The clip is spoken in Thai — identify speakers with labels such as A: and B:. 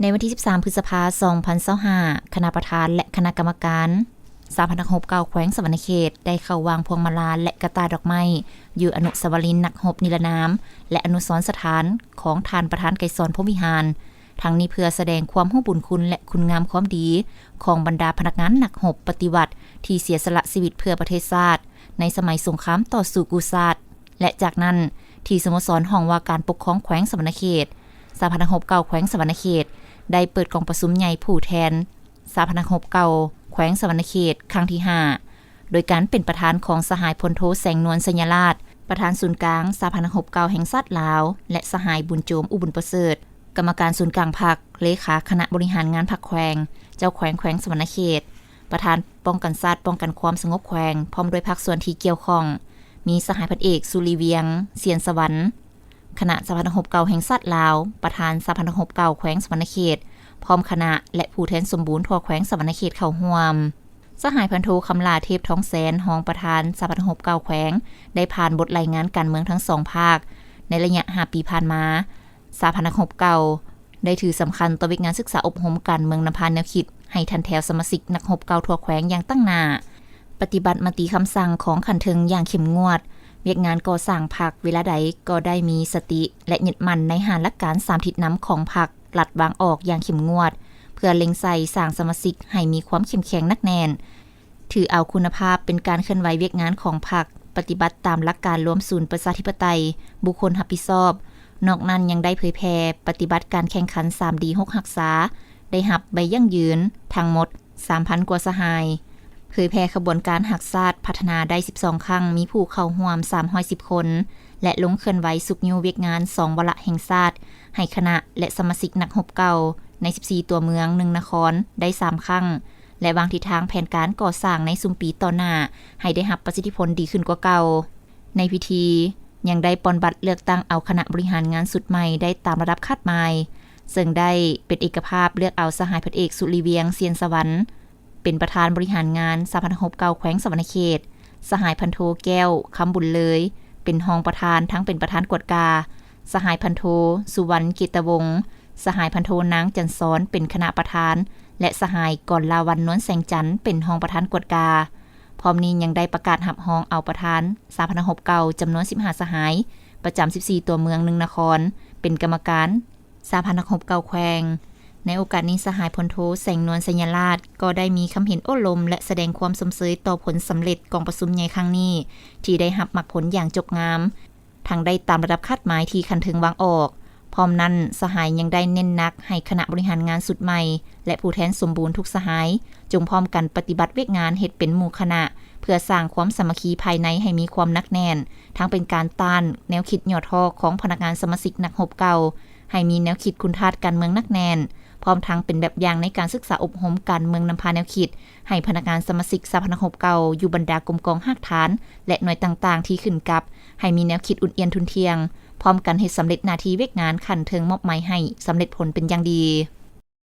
A: ในวันที่ 13 พฤษภาคม 2025 คณะประธานและคณะกรรมการสาพันธกแขวงสวรรณเขตได้เข้าวางพวงมาลาและกระตาดอกไม้อยู่อนุสาวรีย์นักรบนิรนามและอนุสรณ์สถานของท่านประธานไกรสอนพรหมวิหารทั้งนี้เพื่อแสดงความรู้บุญคุณและคุณงามความดีของบรรดาพนักงานนักรบปฏิวัติที่เสียสละชีวิตเพื่อประเทศชาติในสมัยสงครามต่อสู้กูซาดและจากนั้นที่สโมสรห้องว่าการปกครองแขวงสวรรณเขตสาพันธกแขวงสวรรณเขตได้เปิดกองประชุมใหญ่ผู้แทนสาพันธกแขวงสวรรณเขตครั้งที่5โดยการเป็นประธานของสหายพลโทแสงนวลสัญราชประธานศูนย์กลางสาพันธกแห่งชาติลาวและสหายบุญโจมอุบุญประเสริฐกรรมการศูนย์กลางพรรคเลขาคณะบริหารงานพรรคแขวงเจ้าแขวงสวรรณเขตประธานป้องกันชาติป้องกันความสงบแขวงพร้อมด้วยภาคส่วนที่เกี่ยวข้องมีสหายพันเอกสุริเวียงเสียนสวรรค์คณะสาพันธกแห่งชาติลาวประธานสาพันธกแขวงสวรรณเขตพร้อมคณะและผู้แทนสมบูรณ์ทั่วแขวงสวรรณเขตเข้าร่วมสหายพันโทคำลาเทพท้องแสนรองประธานสาพันธกแขวงได้ผ่านบทรายงานการเมืองทั้งสองภาคในระยะ5ปีผ่านมาสาพันธกได้ถือสำคัญต่อวิกงานศึกษาอบรมการเมืองนำพาแนวคิดให้ทันแถวสมาชิกนักรบเก่าทั่วแขวงอย่างตั้งหน้าปฏิบัติมติคำสั่งของขันเทิงอย่างเข้มงวดเวียกงานก่อสร้างพรรคเวลาใดก็ได้มีสติและยึดมั่นในหลักการ3ทิศน้ำของพรรคหลัดวางออกอย่างเข้มงวดเพื่อเล็งใส่สร้างสมาชิกให้มีความเข้มแข็งนักแน่นถือเอาคุณภาพเป็นการเคลื่อนไหวเวียกงานของพรรคปฏิบัติตามหลักการรวมศูนย์ประชาธิปไตยบุคคลรับผิดชอบนอกนั้นยังได้เผยแพร่ปฏิบัติการแข่งขัน 3D 6รักษาได้รับใบยั่งยืนทั้งหมด 3,000 กว่าสหายเผยแพร่ขบวนการหักษาพัฒนาได้12ครั้งมีผู้เข้าร่วม310คนและลงเคลื่อนไหวสุกยูเวียกงาน2วาระแห่งชาติให้คณะและสมาชิกนักรบเก่าใน14ตัวเมือง1นครได้3ครั้งและวางทิศทางแผนการก่อสร้างในซุมปีต่อหน้าให้ได้รับประสิทธิผลดีขึ้นกว่าเก่าในพิธียังได้ปอนบัตรเลือกตั้งเอาคณะบริหารงานสุดใหม่ได้ตามระดับคาดหมายซึ่งได้เป็นเอกภาพเลือกเอาสหายพันเอกสุริเวียงเสียนสวรรค์เป็นประธานบริหารงานสาพันธกแขวงสวรรณเขตสหายพันโทแก้วคำบุญเลยเป็นรองประธานทั้งเป็นประธานกวดกาสหายพันโทสุวรรณกิตวงศ์สหายพันโทนางจันซ้อนเป็นคณะประธานและสหายก่อนลาวันนวลแสงจันทร์เป็นรองประธานกวดกาพร้อมนี้ยังได้ประกาศหับรองเอาประธานสาพันธกจำนวน15สหายประจำ14ตัวเมือง1นครเป็นกรรมการสาพันธกแขวงในโอกาสนี้สหายพลโทแสงนวลสัญราชก็ได้มีคำเห็นโอ้ลมและแสดงความสมเสยต่อผลสำเร็จกองประชุมใหญ่ครั้งนี้ที่ได้รับมรรคผลอย่างจบงามทั้งได้ตามระดับคาดหมายที่คันถึงวางออกพร้อมนั้นสหายยังได้เน้นหนักให้คณะบริหารงานสุดใหม่และผู้แทนสมบูรณ์ทุกสหายจงพร้อมกันปฏิบัติเวกงานเฮ็ดเป็นหมู่คณะเพื่อสร้างความสามัคคีภายในให้มีความนักแน่นทั้งเป็นการต้านแนวคิดย่อท้อของพนักงานสมาชิกนักรบเก่าให้มีแนวคิดคุณธาตุการเมืองนักแน่นพร้อมทั้งเป็นแบบอย่างในการศึกษาอบรมการเมืองนำพาแนวคิดให้พนักงานสมาชิกสาพันธกเก่าอยู่บรรดากรมกองหากฐานและหน่วยต่างๆที่ขึ้นกับให้มีแนวคิดอุ่นเอียนทุนเทียงพร้อมกันให้สำเร็จหน้าที่เวกงานขันเทิงมอบหมายให้สำเร็จผลเป็นอย่างดี